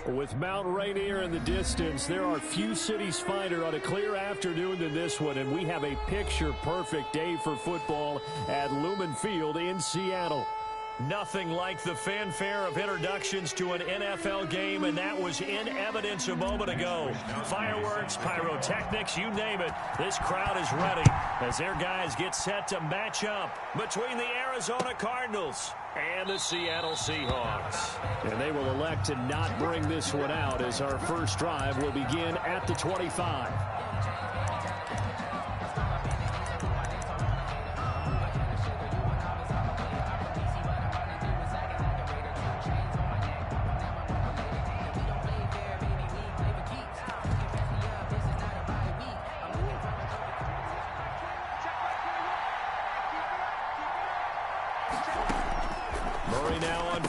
With Mount Rainier in the distance, there are few cities finer on a clear afternoon than this one, and we have a picture-perfect day for football at Lumen Field in Seattle. Nothing like the fanfare of introductions to an NFL game, and that was in evidence a moment ago. Fireworks, pyrotechnics, you name it. This crowd is ready as their guys get set to match up between the Arizona Cardinals and the Seattle Seahawks. And they will elect to not bring this one out as our first drive will begin at the 25.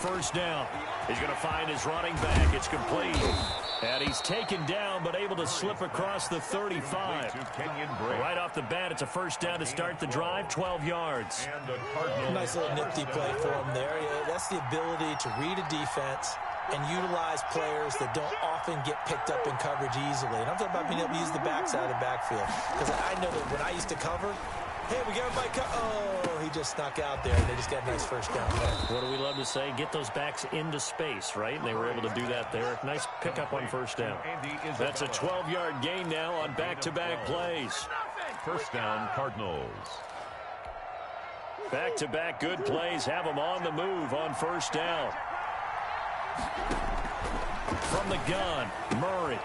First down. He's going to find his running back. It's complete. And he's taken down, but able to slip across the 35. Right off the bat, it's a first down to start the drive, 12 yards. Nice little nifty play for him there. That's the ability to read a defense and utilize players that don't often get picked up in coverage easily. And I'm talking about being able to use the backside of the backfield. Because I know that when I used to cover, hey, we got my oh, he just snuck out there. They just got a nice first down there. What do we love to say? Get those backs into space, right? And they were able to do that there. Nice pickup on first down. That's a 12-yard gain now on back-to-back plays. First down, Cardinals. Back-to-back good plays have them on the move on first down. From the gun, Murray.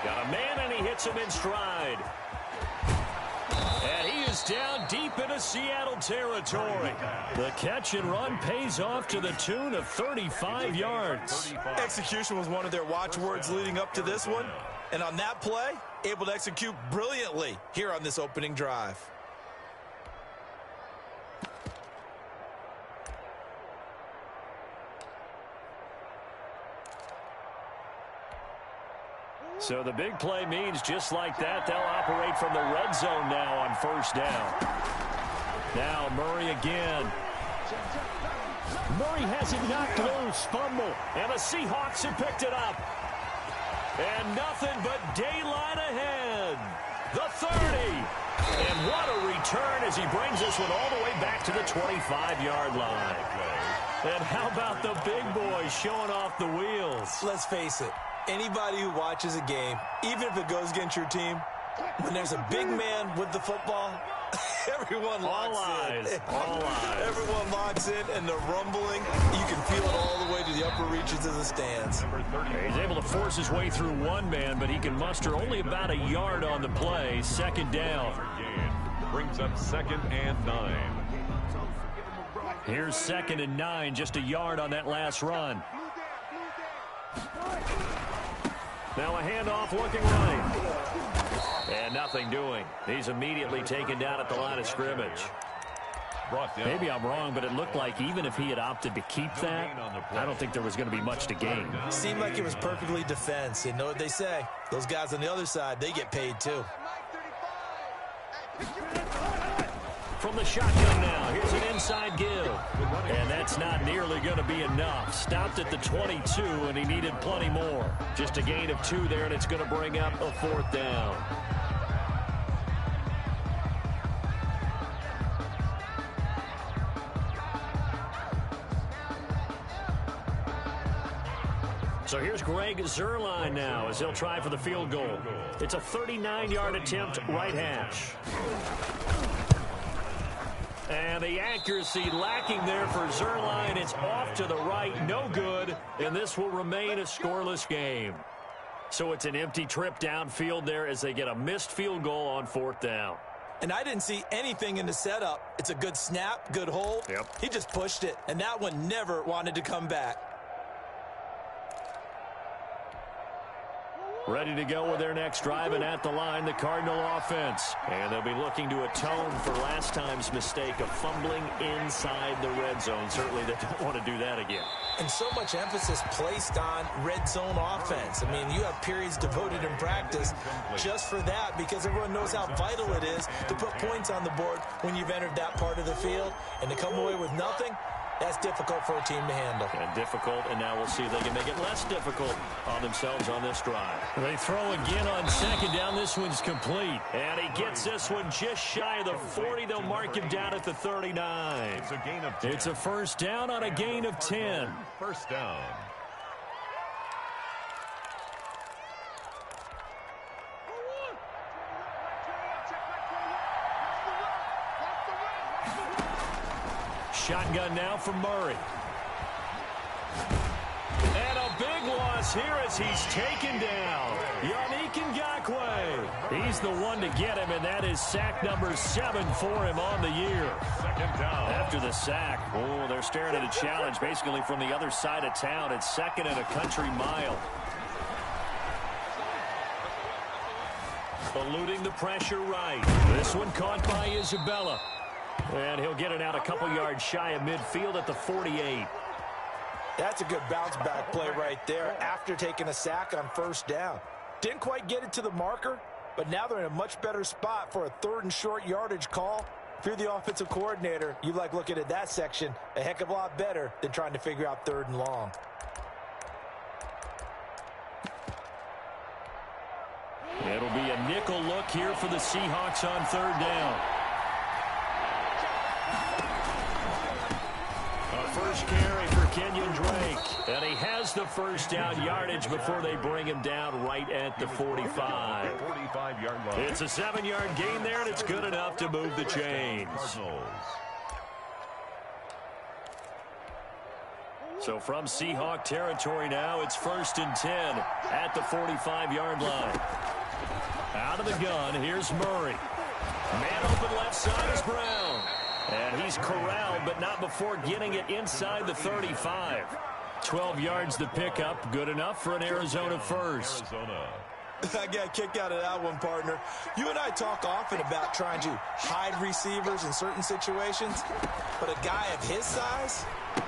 Got a man, and he hits him in stride. And he is down deep into Seattle territory. The catch and run pays off to the tune of 35 yards. Execution was one of their watchwords leading up to this one. And on that play, able to execute brilliantly here on this opening drive. So the big play means just like that, they'll operate from the red zone now on first down. Now Murray again. Murray has it knocked loose, fumble, and the Seahawks have picked it up. And nothing but daylight ahead. The 30. And what a return as he brings this one all the way back to the 25-yard line. And how about the big boys showing off the wheels? Let's face it. Anybody who watches a game, even if it goes against your team, when there's a big man with the football, everyone locks in. All eyes. Everyone locks in, and the rumbling, you can feel it all the way to the upper reaches of the stands. He's able to force his way through one man, but he can muster only about a yard on the play. Second down. Brings up 2nd and 9. Here's 2nd and 9, just a yard on that last run. Now a handoff looking right. And nothing doing. He's immediately taken down at the line of scrimmage. Maybe I'm wrong, but it looked like even if he had opted to keep that, I don't think there was going to be much to gain. Seemed like it was perfectly defense. You know what they say? Those guys on the other side, they get paid too. From the shotgun now, here's an inside give. And that's not nearly going to be enough. Stopped at the 22, and he needed plenty more. Just a gain of 2 there, and it's going to bring up a 4th down. So here's Greg Zuerlein now as he'll try for the field goal. It's a 39-yard attempt, right hash. And the accuracy lacking there for Zuerlein. It's off to the right, no good, and this will remain a scoreless game. So it's an empty trip downfield there as they get a missed field goal on 4th down. And I didn't see anything in the setup. It's a good snap, good hold. Yep. He just pushed it, and that one never wanted to come back. Ready to go with their next drive, and at the line, the Cardinal offense. And they'll be looking to atone for last time's mistake of fumbling inside the red zone. Certainly they don't want to do that again. And so much emphasis placed on red zone offense. I mean, you have periods devoted in practice just for that because everyone knows how vital it is to put points on the board when you've entered that part of the field. And to come away with nothing, That's difficult for a team to handle. And difficult, and now we'll see if they can make it less difficult on themselves on this drive. They throw again on second down. This one's complete. And he gets this one just shy of the 40. They'll mark him down at the 39. It's a gain of 10. It's a first down on a gain of 10. First down. Shotgun now for Murray. And a big loss here as he's taken down. Yannick Ngakoue. He's the one to get him, and that is sack number 7 for him on the year. Second down. After the sack, oh, they're staring at a challenge basically from the other side of town. It's second and a country mile. Eluding the pressure right. This one caught by Isabella. And he'll get it out a couple yards shy of midfield at the 48. That's a good bounce-back play right there after taking a sack on first down. Didn't quite get it to the marker, but now they're in a much better spot for a 3rd and short yardage call. If you're the offensive coordinator, you like looking at that section a heck of a lot better than trying to figure out 3rd and long. It'll be a nickel look here for the Seahawks on 3rd down. First carry for Kenyon Drake. And he has the first down yardage before they bring him down right at the 45. 45-yard line. It's a 7-yard gain there, and it's good enough to move the chains. So from Seahawk territory now, it's 1st and 10 at the 45-yard line. Out of the gun, here's Murray. Man open left side is Brown. And he's corralled, but not before getting it inside the 35. 12 yards to pick up. Good enough for an Arizona first. I got a kick out of that one, partner. You and I talk often about trying to hide receivers in certain situations, but a guy of his size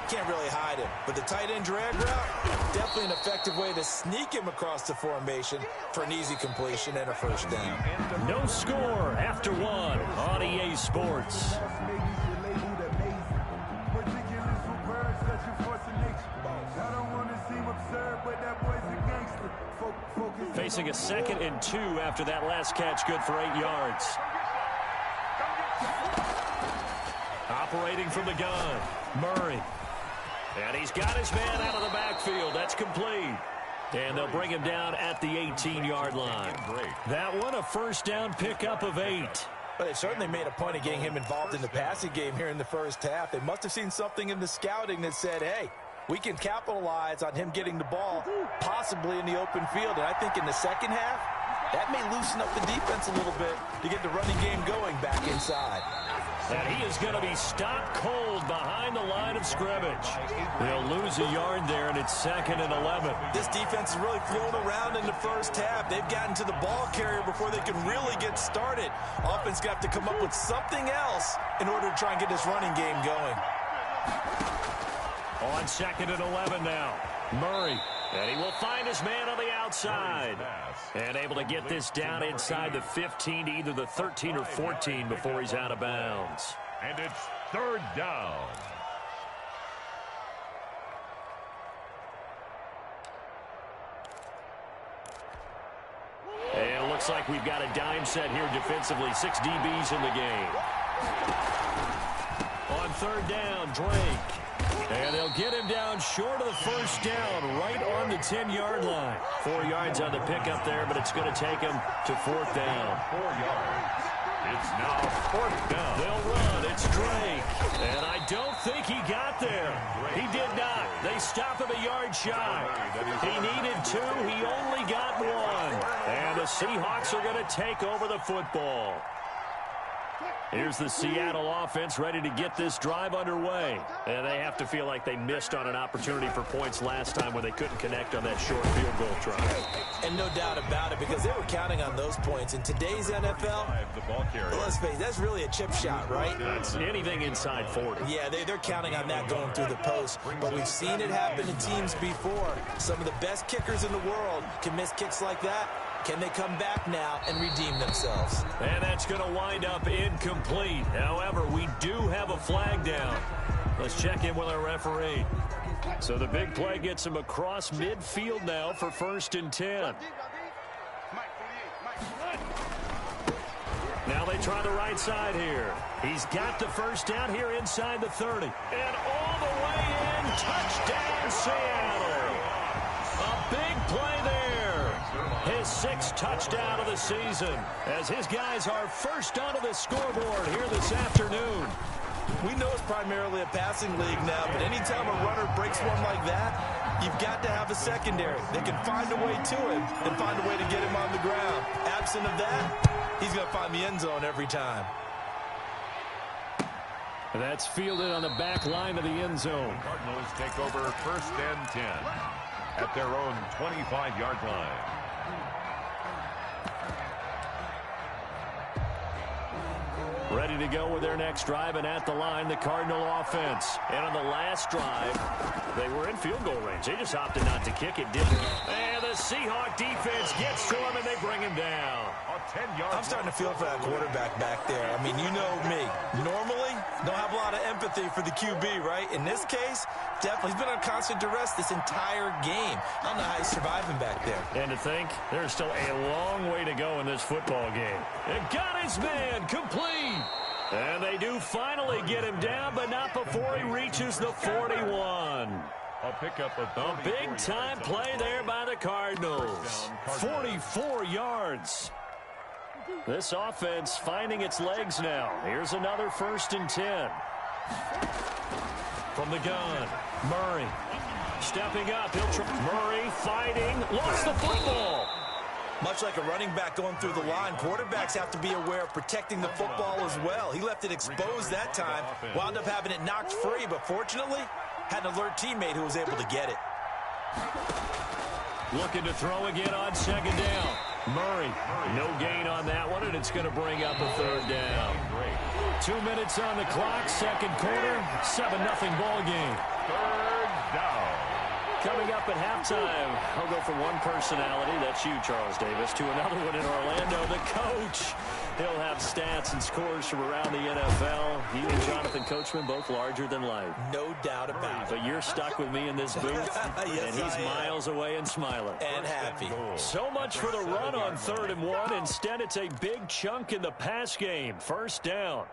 can't really hide him. But the tight end drag route, definitely an effective way to sneak him across the formation for an easy completion and a first down. No score after 1 on EA Sports. Facing a 2nd and 2 after that last catch, good for 8 yards. Operating from the gun, Murray. And he's got his man out of the backfield. That's complete. And they'll bring him down at the 18-yard line. That one, a first down pickup of 8. But they certainly made a point of getting him involved in the passing game here in the first half. They must have seen something in the scouting that said, hey, we can capitalize on him getting the ball, possibly in the open field. And I think in the second half, that may loosen up the defense a little bit to get the running game going back inside. And he is going to be stopped cold behind the line of scrimmage. They'll lose a yard there, and it's 2nd and 11. This defense is really flown around in the first half. They've gotten to the ball carrier before they can really get started. Offense got to come up with something else in order to try and get this running game going. On 2nd and 11 now, Murray. And he will find his man on the outside. And able to get this down inside the 15 to either the 13 or 14 before he's out of bounds. And it's 3rd down. And it looks like we've got a dime set here defensively. 6 DBs in the game. On 3rd down, Drake. And they'll get him down short of the first down, right on the 10-yard line. 4 yards on the pickup there, but it's going to take him to 4th down. 4 yards. It's now 4th down. They'll run. It's Drake. And I don't think he got there. He did not. They stop him a yard shy. He needed 2. He only got 1. And the Seahawks are going to take over the football. Here's the Seattle offense ready to get this drive underway. And they have to feel like they missed on an opportunity for points last time when they couldn't connect on that short field goal try. And no doubt about it, because they were counting on those points. In today's NFL, let's face it, that's really a chip shot, right? That's anything inside 40. Yeah, they're counting on that going through the post. But we've seen it happen to teams before. Some of the best kickers in the world can miss kicks like that. Can they come back now and redeem themselves? And that's going to wind up incomplete. However, we do have a flag down. Let's check in with our referee. So the big play gets him across midfield now for 1st and 10. Now they try the right side here. He's got the first down here inside the 30. And all the way in, touchdown Seattle. A big play there. His 6th touchdown of the season as his guys are first onto the scoreboard here this afternoon. We know it's primarily a passing league now, but anytime a runner breaks one like that, you've got to have a secondary that can find a way to him and find a way to get him on the ground. Absent of that, he's going to find the end zone every time. That's fielded on the back line of the end zone. Cardinals take over 1st and 10 at their own 25-yard line. Ready to go with their next drive, and at the line, the Cardinal offense. And on the last drive, they were in field goal range. They just opted not to kick it, didn't they? And the Seahawk defense gets to him, and they bring him down. I'm starting to feel for that quarterback back there. I mean, you know me. Normally, don't have a lot of empathy for the QB, right? In this case, definitely. He's been on constant duress this entire game. I don't know how he's surviving back there. And to think, there's still a long way to go in this football game. It got his man complete. And they do finally get him down, but not before he reaches the 41. A big-time play there by the Cardinals. 44 yards. This offense finding its legs now. Here's another 1st and 10. From the gun, Murray stepping up. Murray fighting, lost the football. Much like a running back going through the line, quarterbacks have to be aware of protecting the football as well. He left it exposed that time, wound up having it knocked free, but fortunately, had an alert teammate who was able to get it. Looking to throw again on 2nd down. Murray, no gain on that one, and it's going to bring up a 3rd down. 2 minutes on the clock, 2nd quarter, 7-0 ball game. 3rd down. Coming up at halftime, I'll go from one personality, that's you, Charles Davis, to another one in Orlando, the coach. He'll have stats and scores from around the NFL. He and Jonathan Coachman, both larger than life. No doubt about it. But you're stuck with me in this booth, yes, and he's miles away and smiling. And happy. So much for the run on 3rd and 1. Instead, it's a big chunk in the pass game. 1st down.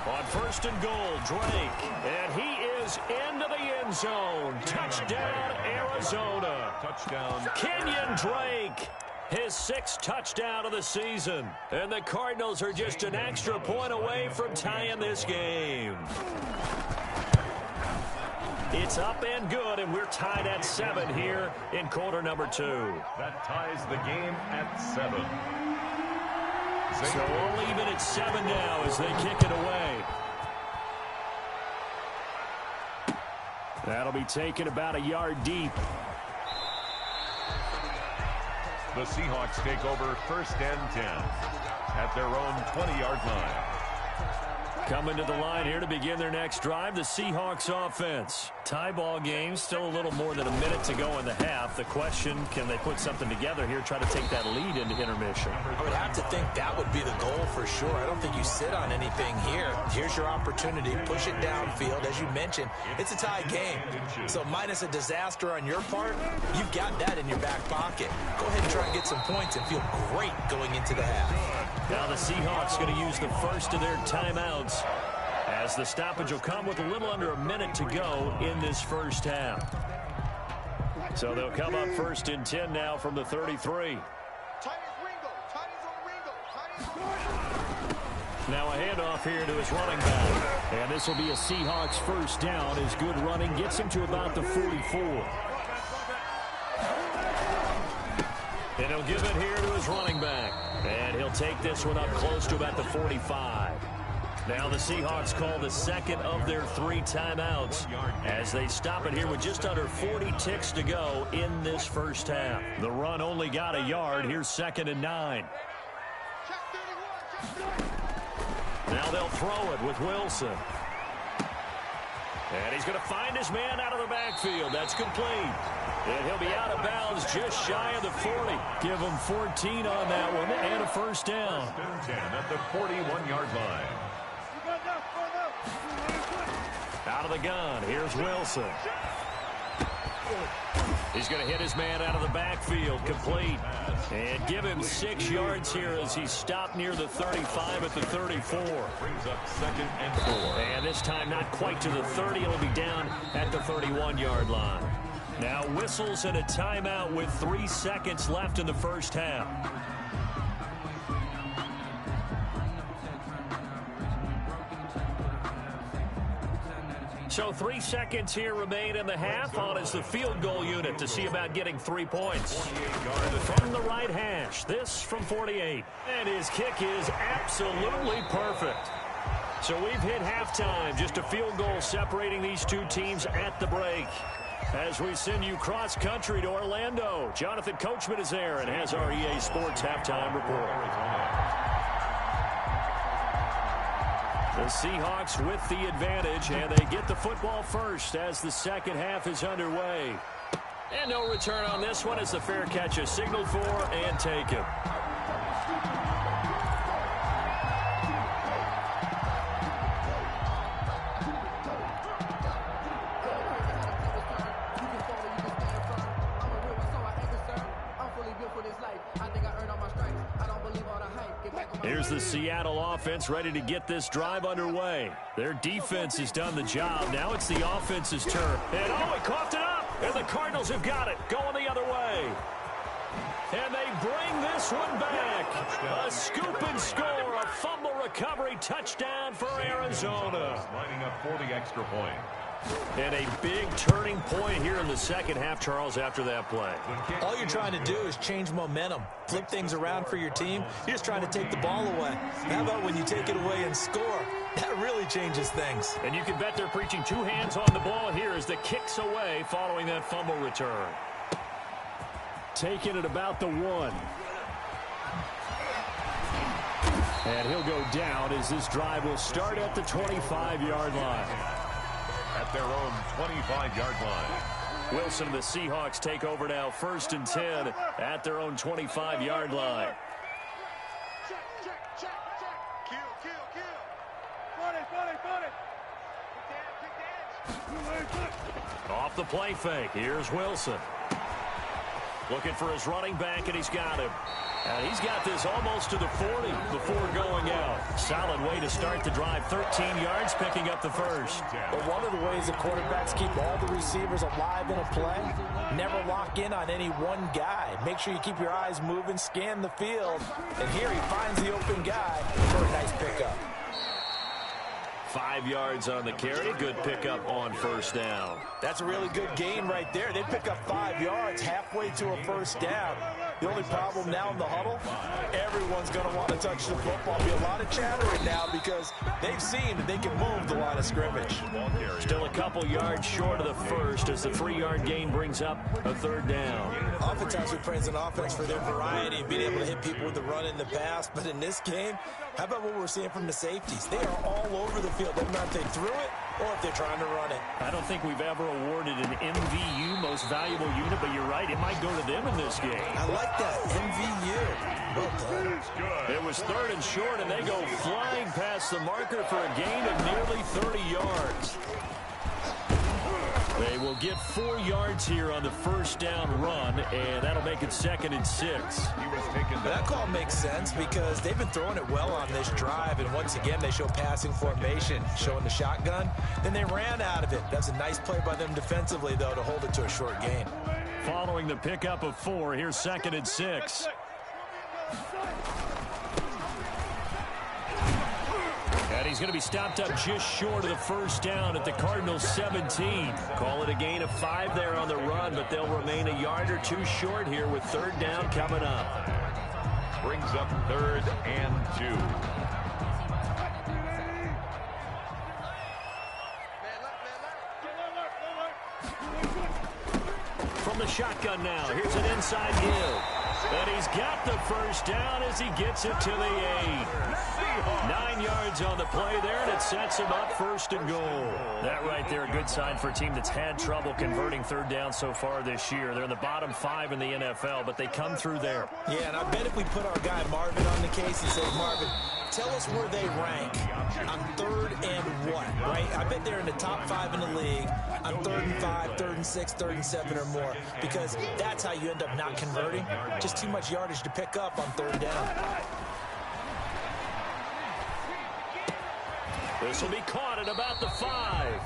On 1st and goal, Drake, and he is into the end zone. Touchdown, Arizona. Touchdown. Kenyon Drake, his 6th touchdown of the season. And the Cardinals are just an extra point away from tying this game. It's up and good, and we're tied at 7 here in quarter number 2. That ties the game at 7. So we'll leave it at 7 now as they kick it away. That'll be taken about a yard deep. The Seahawks take over 1st and 10 at their own 20-yard line. Coming to the line here to begin their next drive, the Seahawks offense. Tie ball game, still a little more than a minute to go in the half. The question, can they put something together here, try to take that lead into intermission? I would have to think that would be the goal for sure. I don't think you sit on anything here. Here's your opportunity. Push it downfield. As you mentioned, it's a tie game. So minus a disaster on your part, you've got that in your back pocket. Go ahead and try and get some points and feel great going into the half. Now the Seahawks going to use the first of their timeouts, as the stoppage will come with a little under a minute to go in this first half. So they'll come up 1st and 10 now from the 33. Now a handoff here to his running back. And this will be a Seahawks 1st down. His good running gets him to about the 44. And he'll give it here to his running back. And he'll take this one up close to about the 45. Now the Seahawks call the 2nd of their 3 timeouts as they stop it here with just under 40 ticks to go in this first half. The run only got a yard. Here's 2nd and 9. Now they'll throw it with Wilson. And he's going to find his man out of the backfield. That's complete. And he'll be out of bounds just shy of the 40. Give him 14 on that one and a first down. First and 10 at the 41-yard line. Out of the gun, here's Wilson. He's going to hit his man out of the backfield, complete. And give him 6 yards here as he's stopped near the 35 at the 34. Brings up 2nd and 4. And this time not quite to the 30. It'll be down at the 31-yard line. Now whistles and a timeout with 3 seconds left in the first half. So 3 seconds here remain in the half. On is the field goal unit to see about getting 3 points. From the right hash, this from 48. And his kick is absolutely perfect. So we've hit halftime. Just a field goal separating these two teams at the break. As we send you cross-country to Orlando, Jonathan Coachman is there and has our EA Sports halftime report. The Seahawks with the advantage, and they get the football first as the second half is underway. And no return on this one as the fair catch is signaled for and taken. Here's the Seattle offense ready to get this drive underway. Their defense has done the job. Now it's the offense's turn. And oh, he coughed it up. And the Cardinals have got it. Going the other way. And they bring this one back. A scoop and score. A fumble recovery touchdown for Arizona. Lining up for the extra point. And a big turning point here in the second half, Charles, after that play. All you're trying to do is change momentum, flip things around for your team. You're just trying to take the ball away. How about when you take it away and score? That really changes things. And you can bet they're preaching 2 hands on the ball here as the kick's away following that fumble return. Taking it about the 1. And he'll go down as this drive will start at the 25-yard line. At their own 25-yard line. Wilson and the Seahawks take over now, 1st and 10 at their own 25-yard line. Check. Kill. 40. Off the play fake. Here's Wilson. Looking for his running back, and he's got him. And he's got this almost to the 40 before going out. Solid way to start the drive. 13 yards, picking up the first. But one of the ways that quarterbacks keep all the receivers alive in a play, never lock in on any one guy. Make sure you keep your eyes moving, scan the field. And here he finds the open guy for a nice pickup. 5 yards on the carry. Good pickup on first down. That's a really good gain right there. They pick up 5 yards halfway to a first down. The only problem now in the huddle, everyone's going to want to touch the football. There'll be a lot of chattering now because they've seen that they can move the line of scrimmage. Still a couple yards short of the first as the 3-yard gain brings up a 3rd down. Oftentimes we praise an offense for their variety of being able to hit people with the run in the pass. But in this game, how about what we're seeing from the safeties? They are all over the field. Doesn't matter if they threw it or if they're trying to run it. I don't think we've ever awarded an MVU, most valuable unit, but you're right, it might go to them in this game. I like that, MVU. Well done. It was 3rd and short, and they go flying past the marker for a gain of nearly 30 yards. They will get 4 yards here on the first down run, and that'll make it 2nd and 6. He was taken down. That call makes sense because they've been throwing it well on this drive, and once again they show passing formation, showing the shotgun. Then they ran out of it. That's a nice play by them defensively, though, to hold it to a short gain. Following the pickup of 4, here's 2nd and 6. And he's going to be stopped up just short of the first down at the Cardinals' 17. Call it a gain of 5 there on the run, but they'll remain a yard or 2 short here with 3rd down coming up. Brings up 3rd and 2. From the shotgun now, here's an inside give. And he's got the first down as he gets it to the 8. 9 yards on the play there, and it sets him up 1st and goal. That right there, a good sign for a team that's had trouble converting third down so far this year. They're in the bottom 5 in the NFL, but they come through there. Yeah, and I bet if we put our guy Marvin on the case and say, Marvin, tell us where they rank on 3rd and what, right? I bet they're in the top 5 in the league on 3rd and 5, 3rd and 6, 3rd and 7 or more, because that's how you end up not converting. Just too much yardage to pick up on 3rd down. This will be caught at about the 5.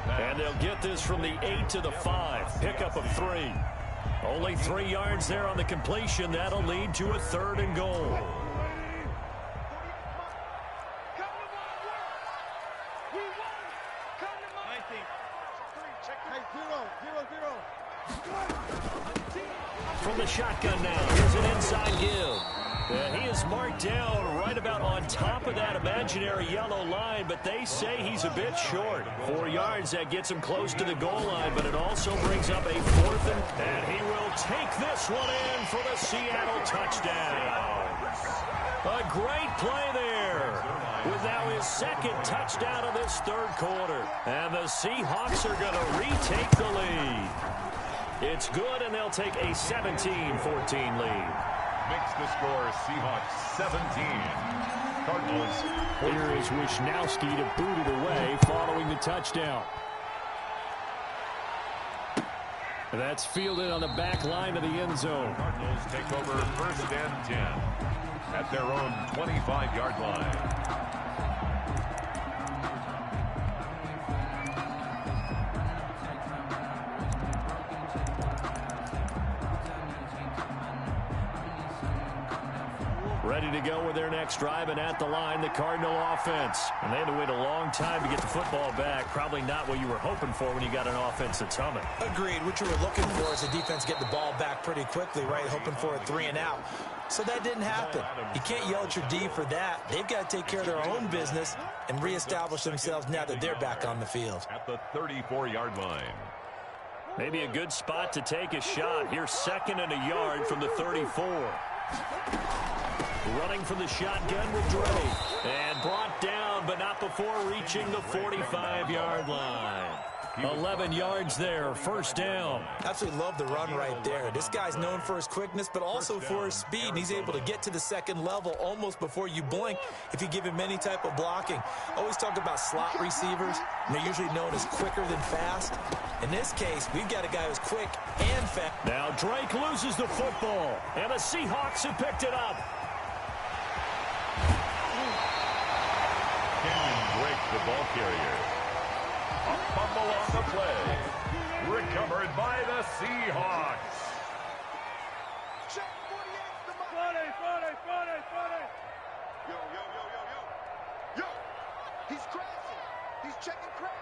And they'll get this from the 8 to the 5. Pickup of 3. Only 3 yards there on the completion. That'll lead to a 3rd and goal. From the shotgun now, here's an inside give. And he is marked down right about on top of that imaginary yellow line, but they say he's a bit short. 4 yards, that gets him close to the goal line, but it also brings up a 4th, and he will take this one in for the Seattle touchdown. A great play there, with now his 2nd touchdown of this 3rd quarter. And the Seahawks are going to retake the lead. It's good, and they'll take a 17-14 lead. Makes the score Seahawks 17. Cardinals. Here is Wisnowski to boot it away following the touchdown. That's fielded on the back line of the end zone. Cardinals take over 1st and 10 at their own 25-yard line. Ready to go with their next drive, and at the line, the Cardinal offense. And they had to wait a long time to get the football back. Probably not what you were hoping for when you got an offense that's humming. Agreed. What you were looking for is the defense get the ball back pretty quickly, right? Hoping for a 3 and out. So that didn't happen. You can't yell at your D for that. They've got to take care of their own business and reestablish themselves now that they're back on the field. At the 34-yard line. Maybe a good spot to take a shot. Here's 2nd and a yard from the 34. Running from the shotgun with Dre. And brought down, but not before reaching the 45-yard line. 11 yards there, 1st down. Absolutely love the run right there. This guy's known for his quickness, but also for his speed. And he's able to get to the 2nd level almost before you blink if you give him any type of blocking. Always talk about slot receivers. And they're usually known as quicker than fast. In this case, we've got a guy who's quick and fast. Now Drake loses the football, and the Seahawks have picked it up. The ball carrier. A fumble on the play. Recovered by the Seahawks. Check 48. Yo. He's crashing. He's checking crash.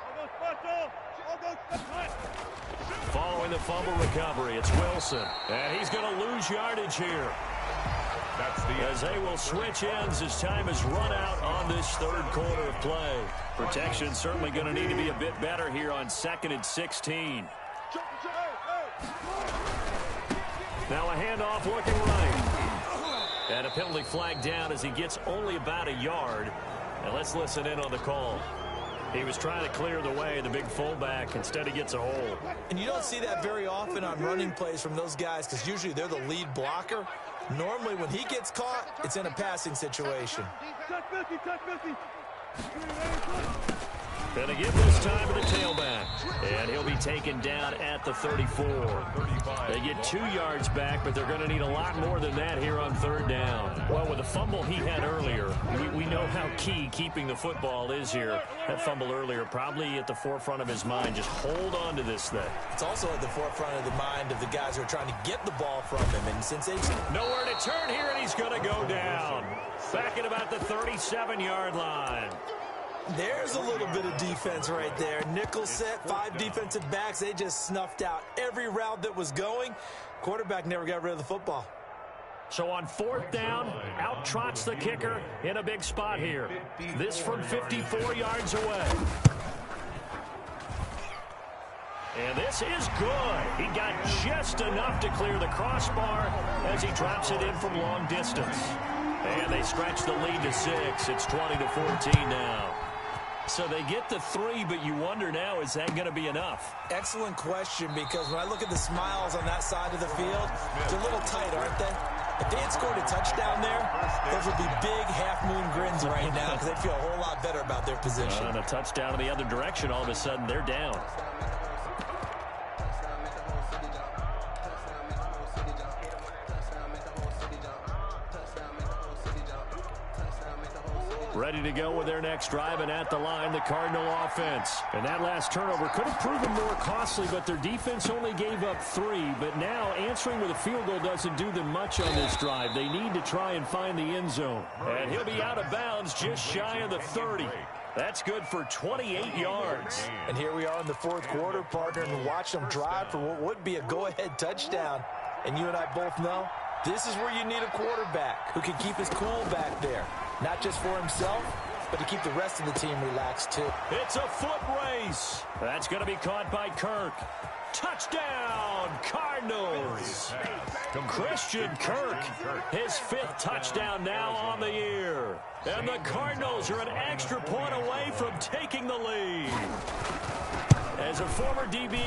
Following the fumble recovery, it's Wilson. And he's going to lose yardage here. As they will switch ends as time is run out on this 3rd quarter of play. Protection certainly going to need to be a bit better here on 2nd and 16. Now a handoff looking right. And a penalty flag down as he gets only about a yard. And let's listen in on the call. He was trying to clear the way, the big fullback. Instead, he gets a hole. And you don't see that very often on running plays from those guys because usually they're the lead blocker. Normally, when he gets caught, it's in a passing situation. Going to give this time to the tailback. And he'll be taken down at the 34. They get 2 yards back, but they're going to need a lot more than that here on 3rd down. Well, with the fumble he had earlier, we know how key keeping the football is here. That fumble earlier probably at the forefront of his mind. Just hold on to this thing. It's also at the forefront of the mind of the guys who are trying to get the ball from him. And since they've nowhere to turn here, and he's going to go down. Back at about the 37-yard line. There's a little bit of defense right there. Nickel set, 5 defensive backs. They just snuffed out every route that was going. Quarterback never got rid of the football. So on 4th down, out trots the kicker in a big spot here. This from 54 yards away. And this is good. He got just enough to clear the crossbar as he drops it in from long distance. And they stretch the lead to 6. It's 20-14 now. So they get the 3, but you wonder now, is that going to be enough? Excellent question, because when I look at the smiles on that side of the field, they're a little tight, aren't they? If they had scored a touchdown there, those would be big half-moon grins right now because they'd feel a whole lot better about their position. And a touchdown in the other direction, all of a sudden they're down. Ready to go with their next drive, and at the line, the Cardinal offense. And that last turnover could have proven more costly, but their defense only gave up 3. But now, answering with a field goal doesn't do them much on this drive. They need to try and find the end zone. And he'll be out of bounds just shy of the 30. That's good for 28 yards. And here we are in the fourth quarter, partner, and watch them drive for what would be a go-ahead touchdown. And you and I both know this is where you need a quarterback who can keep his cool back there. Not just for himself, but to keep the rest of the team relaxed, too. It's a foot race. That's going to be caught by Kirk. Touchdown, Cardinals. Christian Kirk, his 5th touchdown now on the year. And the Cardinals are an extra point away from taking the lead. As a former DB,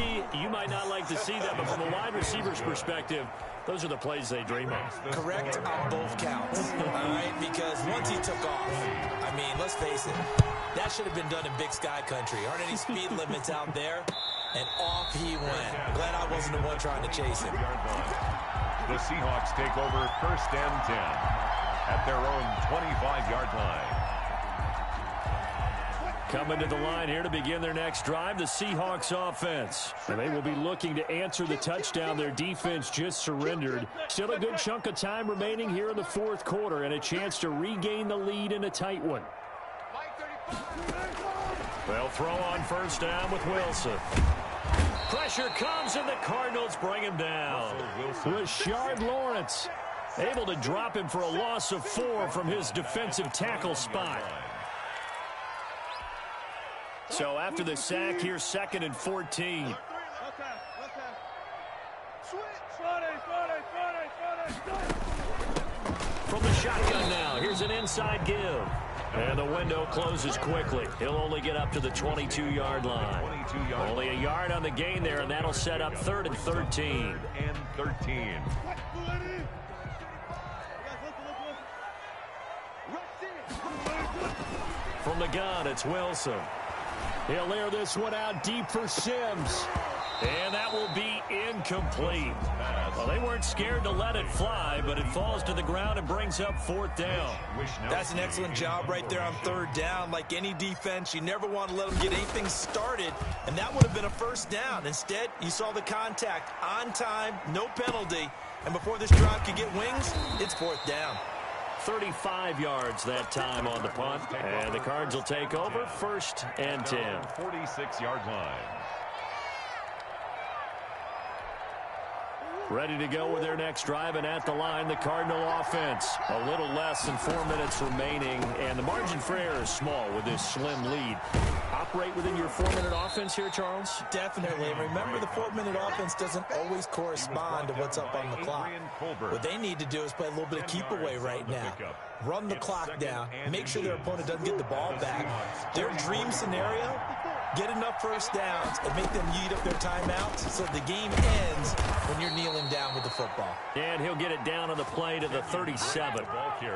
you might not like to see that, but from a wide receiver's perspective, those are the plays they dream of. Correct on both counts, all right? Because once he took off, I mean, let's face it, that should have been done in Big Sky country. Aren't any speed limits out there? And off he went. Glad I wasn't the one trying to chase him. The Seahawks take over 1st and 10 at their own 25-yard line. Coming to the line here to begin their next drive, the Seahawks offense. And they will be looking to answer the touchdown their defense just surrendered. Still a good chunk of time remaining here in the fourth quarter and a chance to regain the lead in a tight one. They'll throw on 1st down with Wilson. Pressure comes and the Cardinals bring him down. Rashard Lawrence able to drop him for a loss of 4 from his defensive tackle spot. So after the sack, here's 2nd and 14. From the shotgun now, here's an inside give. And the window closes quickly. He'll only get up to the 22-yard line. Only a yard on the gain there, and that'll set up 3rd and 13. From the gun, it's Wilson. He'll air this one out deep for Sims. And that will be incomplete. Well, they weren't scared to let it fly, but it falls to the ground and brings up 4th down. That's an excellent job right there on 3rd down. Like any defense, you never want to let them get anything started, and that would have been a 1st down. Instead, you saw the contact on time, no penalty, and before this drive could get wings, it's 4th down. 35 yards that time on the punt, and the Cards will take over 1st and 10. 46-yard line. Ready to go with their next drive, and at the line, the Cardinal offense. A little less than 4 minutes remaining, and the margin for error is small with this slim lead. Operate within your 4-minute offense here, Charles? Definitely. And remember, the 4-minute offense doesn't always correspond to what's up on the clock. What they need to do is play a little bit of keep away right now. Run the clock down. Make sure their opponent doesn't get the ball back. Their dream scenario, get enough 1st downs and make them eat up their timeouts so the game ends when you're kneeling down with the football. And he'll get it down on the play to the 37.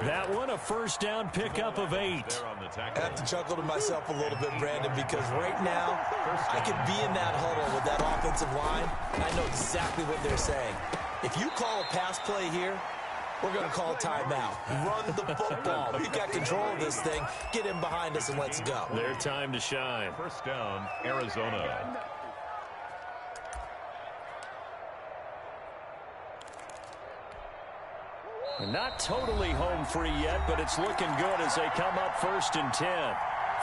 That one, a 1st down pickup of 8. I have to chuckle to myself a little bit, Brandon, because right now I could be in that huddle with that offensive line, and I know exactly what they're saying. If you call a pass play here, we're going to call a timeout. Run the football. We've got control of this thing. Get in behind us and let's go. Their time to shine. 1st down, Arizona. Not totally home free yet, but it's looking good as they come up 1st and 10.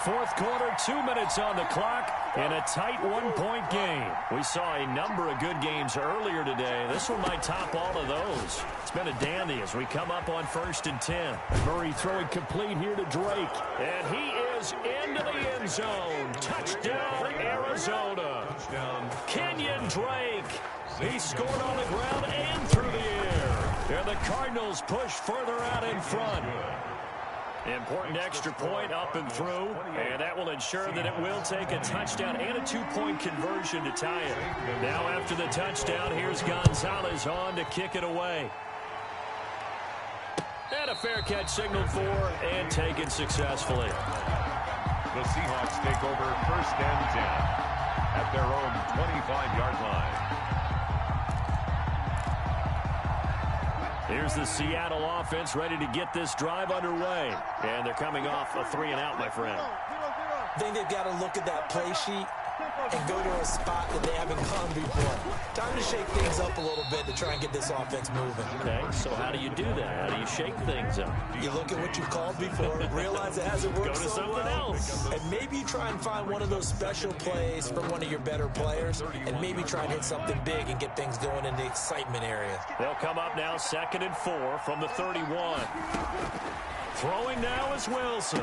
Fourth quarter, 2 minutes on the clock, and a tight one-point game. We saw a number of good games earlier today. This one might top all of those. It's been a dandy as we come up on 1st and 10. Murray throwing complete here to Drake. And he is into the end zone. Touchdown, Arizona. touchdown. Kenyon Drake. He scored on the ground and through the air. And the Cardinals push further out in front. Important extra point up and through, and that will ensure that it will take a touchdown and a two-point conversion to tie it. Now after the touchdown, here's Gonzalez on to kick it away. And a fair catch signaled for and taken successfully. The Seahawks take over 1st and 10 at their own 25-yard line. Here's the Seattle offense ready to get this drive underway. And thee coming off a 3-and-out, my friend. I think they've got to look at that play sheet and go to a spot that they haven't gone before. Time to shake things up a little bit to try and get this offense moving. Okay, so how do you do that? How do you shake things up? You look at what you've called before, realize it hasn't worked Go to so something well, else. and maybe you try and find one of those special plays from one of your better players, and maybe try and hit something big and get things going in the excitement area. They'll come up now 2nd and 4 from the 31. Throwing now is Wilson.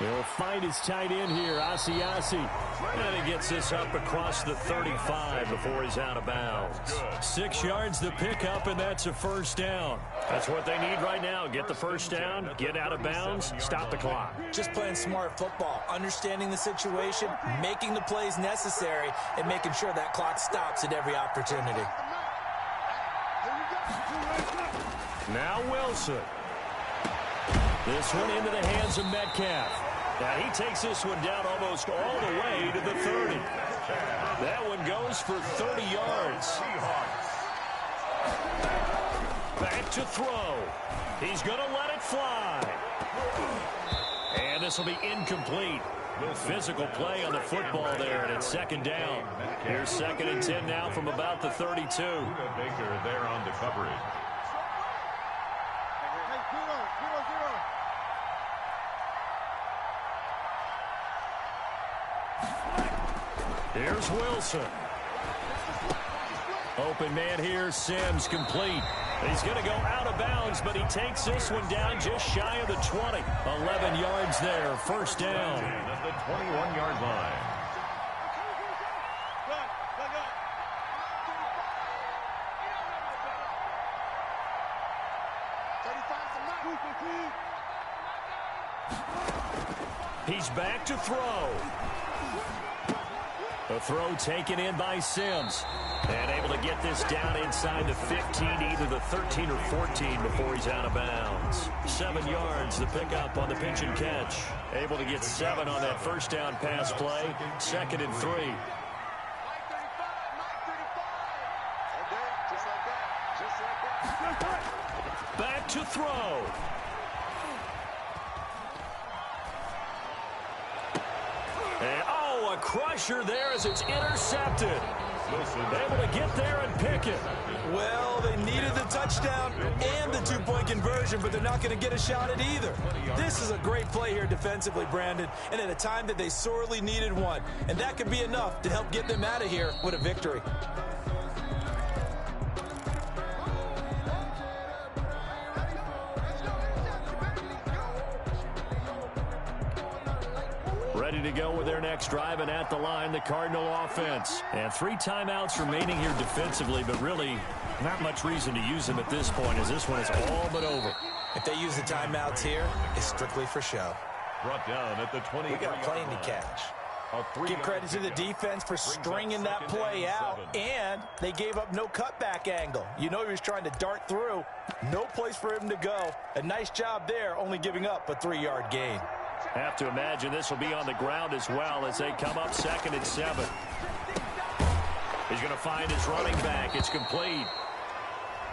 He'll find his tight end here, Asiasi. And he gets this up across the 35 before he's out of bounds. 6 yards the pickup, and that's a 1st down. That's what they need right now. Get the 1st down, get out of bounds, stop the clock. Just playing smart football, understanding the situation, making the plays necessary, and making sure that clock stops at every opportunity. Now Wilson. This one into the hands of Metcalf. Now he takes this one down almost all the way to the 30. That one goes for 30 yards. Back to throw. He's going to let it fly. And this will be incomplete. Physical play on the football there, and it's 2nd down. Here's 2nd and 10 now from about the 32. Baker there on the coverage. Here's Wilson. Open man here, Sims complete. He's going to go out of bounds, but he takes this one down just shy of the 20. 11 yards there, 1st down. At the 21-yard line. He's back to throw. A throw taken in by Sims. And able to get this down inside the 15, either the 13 or 14 before he's out of bounds. 7 yards, the pickup on the pitch and catch. Able to get 7 on that 1st down pass play. 2nd and 3. Back to throw. And, a crusher there as it's intercepted. Able to get there and pick it. Well, they needed the touchdown and the two-point conversion, but they're not going to get a shot at either. This is a great play here defensively, Brandon, and at a time that they sorely needed one. And that could be enough to help get them out of here with a victory. Ready to go with their next drive, and at the line, the Cardinal offense. And 3 timeouts remaining here defensively, but really not much reason to use them at this point, as this one is all but over. If they use the timeouts here, it's strictly for show. Brought down at the 20. We got a plane to catch. Give credit to the defense for stringing that play out, and they gave up no cutback angle. You know he was trying to dart through. No place for him to go. A nice job there, only giving up a 3-yard gain. Have to imagine this will be on the ground as well as they come up 2nd and 7. He's going to find his running back. It's complete.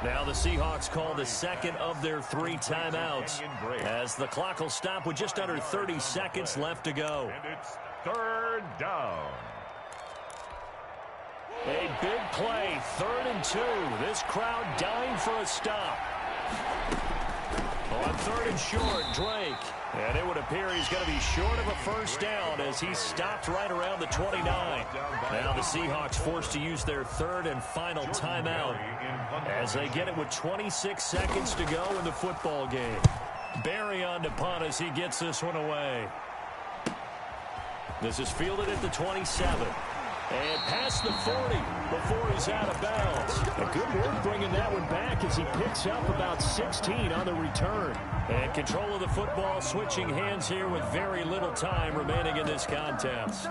Now the Seahawks call the 2nd of their 3 timeouts as the clock will stop with just under 30 seconds left to go. And it's 3rd down. A big play, 3rd and 2. This crowd dying for a stop. On 3rd and short, Drake. And it would appear he's going to be short of a 1st down as he stopped right around the 29. Now the Seahawks forced to use their 3rd and final timeout as they get it with 26 seconds to go in the football game. Barry on to punt as he gets this one away. This is fielded at the 27. And past the 40 before he's out of bounds. And good work bringing that one back as he picks up about 16 on the return. And control of the football switching hands here with very little time remaining in this contest.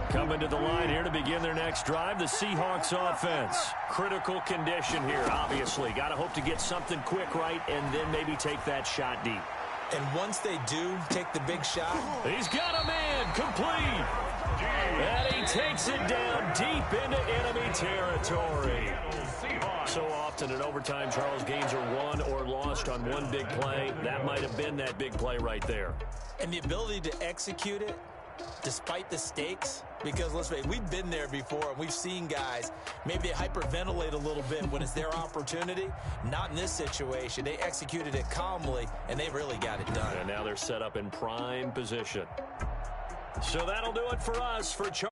Coming to the line here to begin their next drive, the Seahawks offense. Critical condition here, obviously. Got to hope to get something quick right and then maybe take that shot deep. And once they do take the big shot, he's got a man complete. And he takes it down deep into enemy territory. So often in overtime, Charles, games are won or lost on one big play. That might have been that big play right there. And the ability to execute it despite the stakes, because let's face it, we've been there before and we've seen guys maybe hyperventilate a little bit when it's their opportunity. Not in this situation. They executed it calmly and they really got it done. And now they're set up in prime position. So that'll do it for us for Charles.